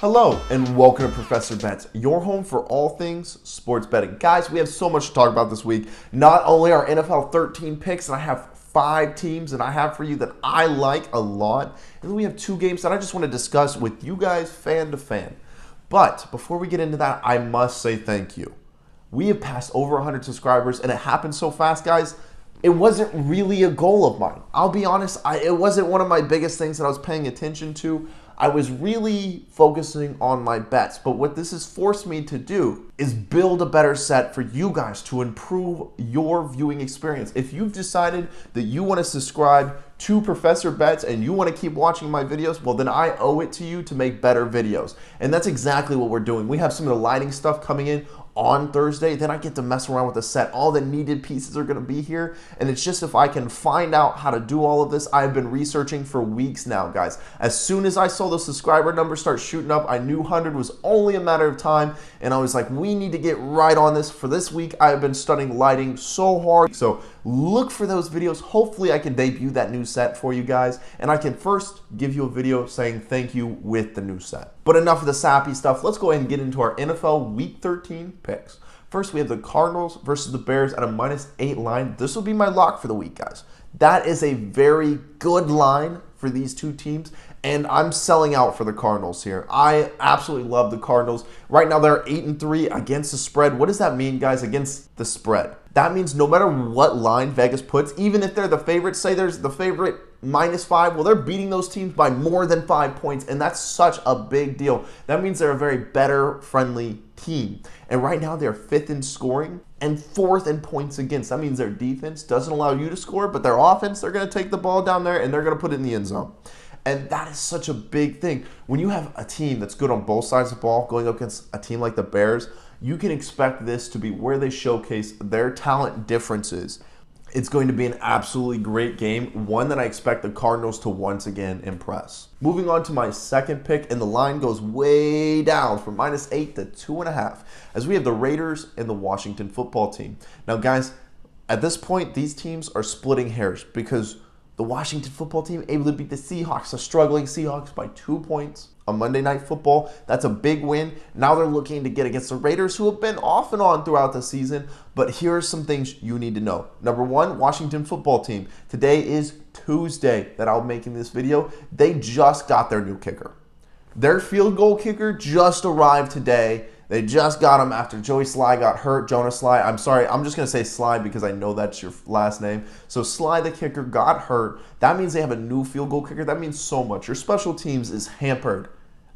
Hello and welcome to Professor Bets, your home for all things sports betting. Guys, we have so much to talk about this week. Not only our NFL 13 picks, and I have 5 teams that I have for you that I like a lot. And then we have 2 games that I just want to discuss with you guys fan to fan. But before we get into that, I must say thank you. We have passed over 100 subscribers and it happened so fast, guys. It wasn't really a goal of mine. I'll be honest, it wasn't one of my biggest things that I was paying attention to. I was really focusing on my bets, but what this has forced me to do is build a better set for you guys to improve your viewing experience. If you've decided that you want to subscribe to Professor Bets and you want to keep watching my videos, well then I owe it to you to make better videos. And that's exactly what we're doing. We have some of the lighting stuff coming in on Thursday, then I get to mess around with the set. All the needed pieces are going to be here, and it's just if I can find out how to do all of this. I've been researching for weeks now, guys. As soon as I saw the subscriber numbers start shooting up, I knew 100 was only a matter of time, and I was like, we need to get right on this. For this week, I've been studying lighting so hard, so look for those videos. Hopefully, I can debut that new set for you guys, and I can first give you a video saying thank you with the new set. But enough of the sappy stuff. Let's go ahead and get into our NFL Week 13 picks. First, we have the Cardinals versus the Bears at a -8 line. This will be my lock for the week, guys. That is a very good line for these two teams, and I'm selling out for the Cardinals here. I absolutely love the Cardinals. Right now, they're 8-3 against the spread. What does that mean, guys, against the spread? That means no matter what line Vegas puts, even if they're the favorite, say there's the favorite -5, well, they're beating those teams by more than 5 points, and that's such a big deal. That means they're a very bettor-friendly team. And right now, they're 5th in scoring and 4th in points against. That means their defense doesn't allow you to score, but their offense, they're going to take the ball down there, and they're going to put it in the end zone. And that is such a big thing. When you have a team that's good on both sides of the ball going up against a team like the Bears, you can expect this to be where they showcase their talent differences. It's going to be an absolutely great game, one that I expect the Cardinals to once again impress. Moving on to my second pick, and the line goes way down from -8 to 2.5, as we have the Raiders and the Washington football team. Now, guys, at this point, these teams are splitting hairs because the Washington football team able to beat the Seahawks, a struggling Seahawks, by 2 points on Monday Night Football. That's a big win. Now they're looking to get against the Raiders, who have been off and on throughout the season. But here are some things you need to know. Number one, Washington football team. Today is Tuesday that I'm making this video. They just got their new kicker. Their field goal kicker just arrived today. They just got him after Joey Sly got hurt. Jonas Sly, I'm sorry, I'm just going to say Sly because I know that's your last name. So Sly, the kicker, got hurt. That means they have a new field goal kicker. That means so much. Your special teams is hampered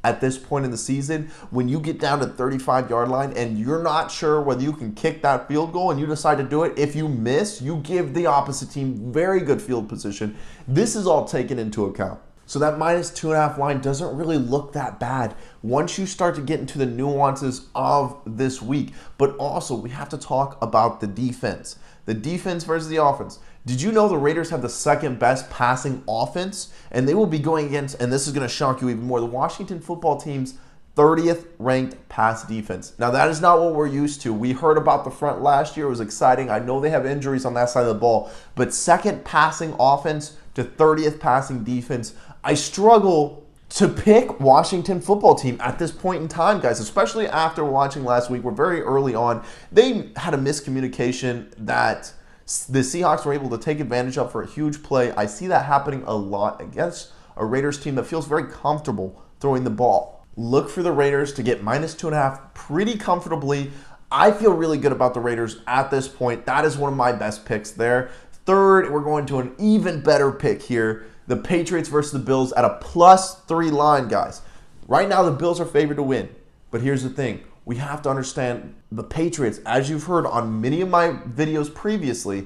at this point in the season when you get down to the 35-yard line and you're not sure whether you can kick that field goal and you decide to do it. If you miss, you give the opposite team very good field position. This is all taken into account. So that -2.5 line doesn't really look that bad once you start to get into the nuances of this week. But also, we have to talk about the defense. The defense versus the offense. Did you know the Raiders have the 2nd best passing offense? And they will be going against, and this is going to shock you even more, the Washington football team's 30th ranked pass defense. Now, that is not what we're used to. We heard about the front last year. It was exciting. I know they have injuries on that side of the ball. But 2nd passing offense to 30th passing defense, I struggle to pick Washington football team at this point in time, guys, especially after watching last week. We're very early on. They had a miscommunication that the Seahawks were able to take advantage of for a huge play. I see that happening a lot against a Raiders team that feels very comfortable throwing the ball. Look for the Raiders to get -2.5 pretty comfortably. I feel really good about the Raiders at this point. That is one of my best picks there. Third, we're going to an even better pick here. The Patriots versus the Bills at a +3 line, guys. Right now, the Bills are favored to win. But here's the thing. We have to understand the Patriots, as you've heard on many of my videos previously,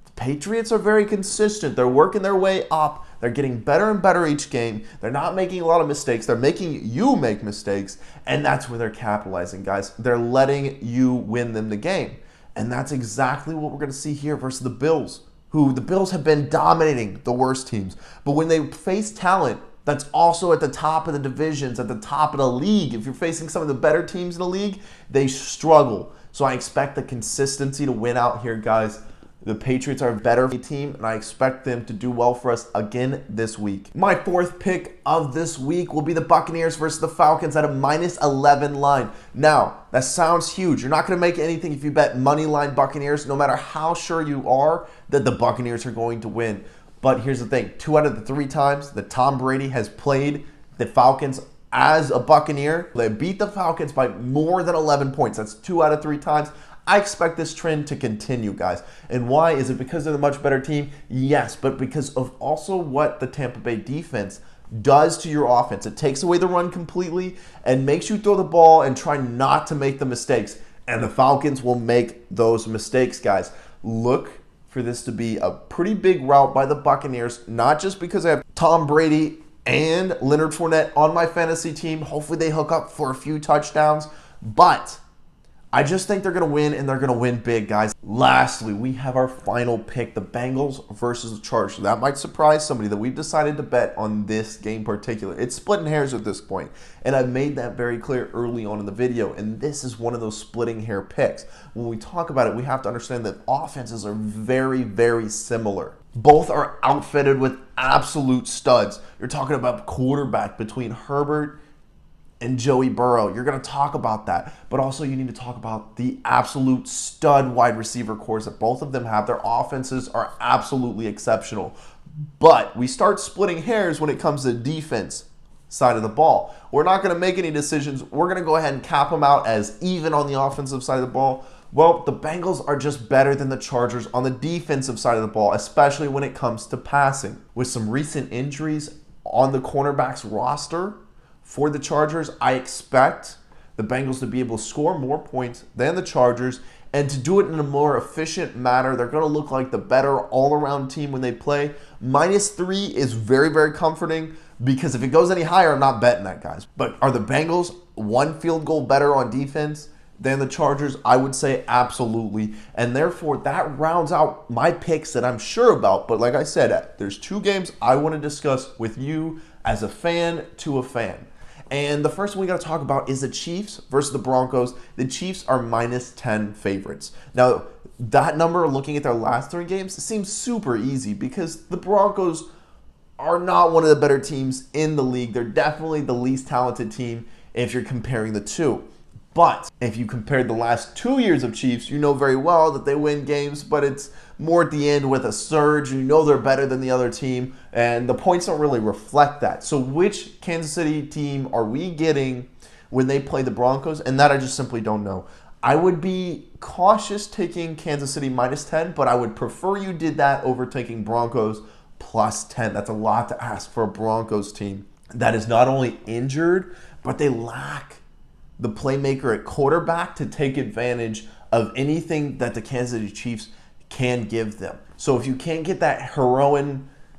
the Patriots are very consistent. They're working their way up. They're getting better and better each game. They're not making a lot of mistakes. They're making you make mistakes, and that's where they're capitalizing, guys. They're letting you win them the game. And that's exactly what we're going to see here versus the Bills, who the Bills have been dominating the worst teams. But when they face talent that's also at the top of the divisions, at the top of the league, if you're facing some of the better teams in the league, they struggle. So I expect the consistency to win out here, guys. The Patriots are a better team, and I expect them to do well for us again this week. My fourth pick of this week will be the Buccaneers versus the Falcons at a -11 line. Now, that sounds huge. You're not going to make anything if you bet money line Buccaneers, no matter how sure you are that the Buccaneers are going to win. But here's the thing. 2 out of the 3 times that Tom Brady has played the Falcons as a Buccaneer, they beat the Falcons by more than 11 points. That's 2 out of 3 times. I expect this trend to continue, guys. And why? Is it because they're the much better team? Yes, but because of also what the Tampa Bay defense does to your offense. It takes away the run completely and makes you throw the ball and try not to make the mistakes. And the Falcons will make those mistakes, guys. Look for this to be a pretty big rout by the Buccaneers, not just because I have Tom Brady and Leonard Fournette on my fantasy team. Hopefully they hook up for a few touchdowns, but I just think they're going to win, and they're going to win big, guys. Lastly, we have our final pick, the Bengals versus the Chargers. That might surprise somebody that we've decided to bet on this game in particular. It's splitting hairs at this point, and I've made that very clear early on in the video, and this is one of those splitting hair picks. When we talk about it, we have to understand that offenses are very, very similar. Both are outfitted with absolute studs. You're talking about quarterback between Herbert and Joey Burrow. You're going to talk about that. But also you need to talk about the absolute stud wide receiver cores that both of them have. Their offenses are absolutely exceptional. But we start splitting hairs when it comes to defense side of the ball. We're not going to make any decisions. We're going to go ahead and cap them out as even on the offensive side of the ball. Well, the Bengals are just better than the Chargers on the defensive side of the ball, especially when it comes to passing. With some recent injuries on the cornerbacks roster for the Chargers, I expect the Bengals to be able to score more points than the Chargers and to do it in a more efficient manner. They're going to look like the better all-around team when they play. -3 is very, very comforting because if it goes any higher, I'm not betting that, guys. But are the Bengals 1 field goal better on defense than the Chargers? I would say absolutely. And therefore, that rounds out my picks that I'm sure about. But like I said, there's 2 games I want to discuss with you as a fan to a fan. And the first one we got to talk about is the Chiefs versus the Broncos. The Chiefs are -10 favorites. Now, that number, looking at their last 3 games, seems super easy because the Broncos are not one of the better teams in the league. They're definitely the least talented team if you're comparing the two. But if you compared the last 2 years of Chiefs, you know very well that they win games, but it's more at the end with a surge. You know they're better than the other team, and the points don't really reflect that. So which Kansas City team are we getting when they play the Broncos? And that I just simply don't know. I would be cautious taking Kansas City -10, but I would prefer you did that over taking Broncos +10. That's a lot to ask for a Broncos team that is not only injured, but they lack the playmaker at quarterback to take advantage of anything that the Kansas City Chiefs can give them. So if you can't get that heroic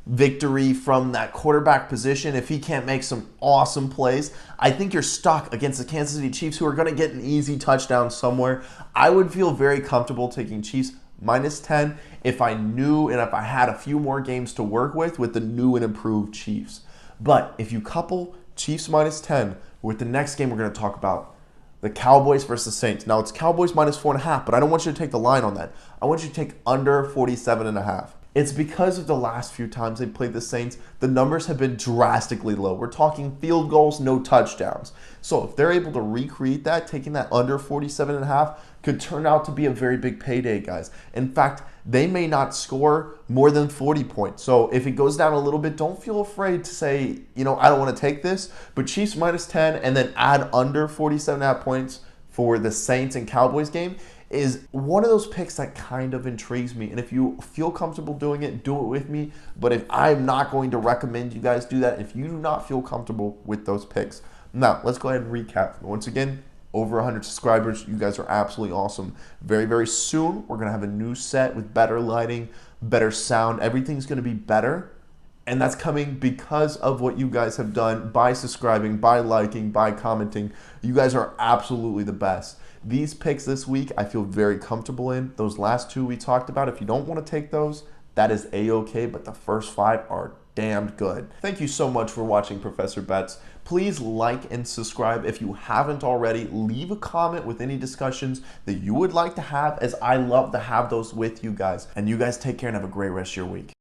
victory from that quarterback position, if he can't make some awesome plays, I think you're stuck against the Kansas City Chiefs, who are going to get an easy touchdown somewhere. I would feel very comfortable taking Chiefs -10 if I knew and if I had a few more games to work with the new and improved Chiefs. But if you couple Chiefs -10 with the next game we're going to talk about, the Cowboys versus the Saints. Now, it's Cowboys -4.5, but I don't want you to take the line on that. I want you to take under 47.5. It's because of the last few times they played the Saints, the numbers have been drastically low. We're talking field goals, no touchdowns. So if they're able to recreate that, taking that under 47.5 could turn out to be a very big payday, guys. In fact, they may not score more than 40 points. So if it goes down a little bit, don't feel afraid to say, I don't want to take this. But Chiefs -10 and then add under 47.5 points for the Saints and Cowboys game is one of those picks that kind of intrigues me. And if you feel comfortable doing it, do it with me. But if I'm not going to recommend you guys do that, if you do not feel comfortable with those picks. Now, let's go ahead and recap. Once again, over 100 subscribers. You guys are absolutely awesome. Very, very soon, we're going to have a new set with better lighting, better sound. Everything's going to be better. And that's coming because of what you guys have done by subscribing, by liking, by commenting. You guys are absolutely the best. These picks this week, I feel very comfortable in. Those last 2 we talked about, if you don't want to take those, that is a-okay, but the first 5 are damned good. Thank you so much for watching Professor Bets. Please like and subscribe if you haven't already. Leave a comment with any discussions that you would like to have, as I love to have those with you guys. And you guys take care and have a great rest of your week.